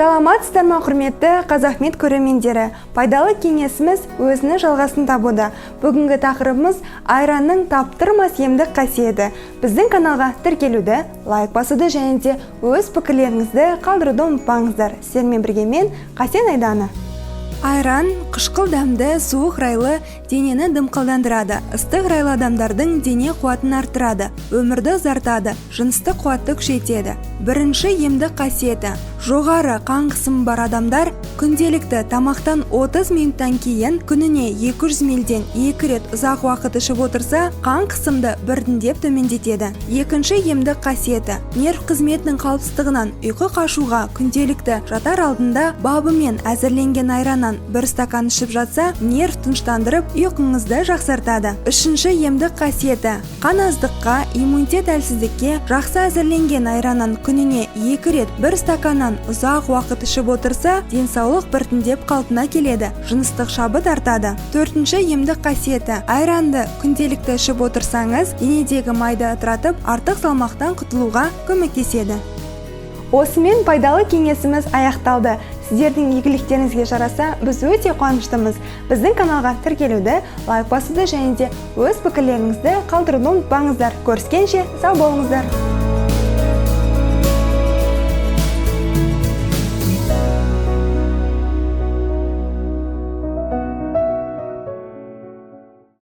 Саламатсыздар ма, құрметті Қазақмет көрермендері. Пайдалы кеңесіміз өзінің жалғасын табуда. Бүгінгі тақырыбымыз айранның таптырмас емдік қасиеті. Біздің каналға тіркелуді, лайк басуды және де өз пікірлеріңізді қалдыруды ұмытпаңыздар. Сіздермен бірге мен Қасен Айданы. Айран қышқыл дәмді, суық райлы денені дымқылдандырады. Ыстық райлы адамдардың дене қуатын арттырады, өмірді ұзартады, жыныстық қуатты күшейтеді. Бірінші емдік қасиеті: жоғары қан қысымы бар адамдар күнделікті тамақтан 30 минуттан кейін күніне 200 милден 2 рет ұзақ уақыт ішіп отырса, қан қысымды біртіндеп төмендетеді. Екінші емдік қасиеті: нерв қызметінің қауіпсіздігінен ұйқы қашуға күнделікті жатар алдында бабымен әзірленген айраннан бір стакан ішіп жатса, нерв тыныштандырып, ұйқыңызды жақсартады. Үшінші емдік қасиеті: қан аздыққа, иммунитет әлсіздікке жақсы әзірленген айраннан күніне 2 рет бір стаканнан ұзақ уақыт ішіп отырса, денсаулық біртіндеп қалпына келеді, жыныстық шабыт артады. Төртінші емдік қасиеті: айранды күнделікті ішіп отырсаңыз, денедегі майды ытыратып, артық салмақтан құтылуға көмектеседі. Осымен пайдалы кеңесіміз аяқталды. Сіздердің игіліктеріңізге жараса, біз өте қуаныштымыз. Біздің каналға тіркелуді, лайк басуды және де өз пікірлеріңізді қалдыруды ұмытпаңыздар. Көріскенше сау болыңыздар.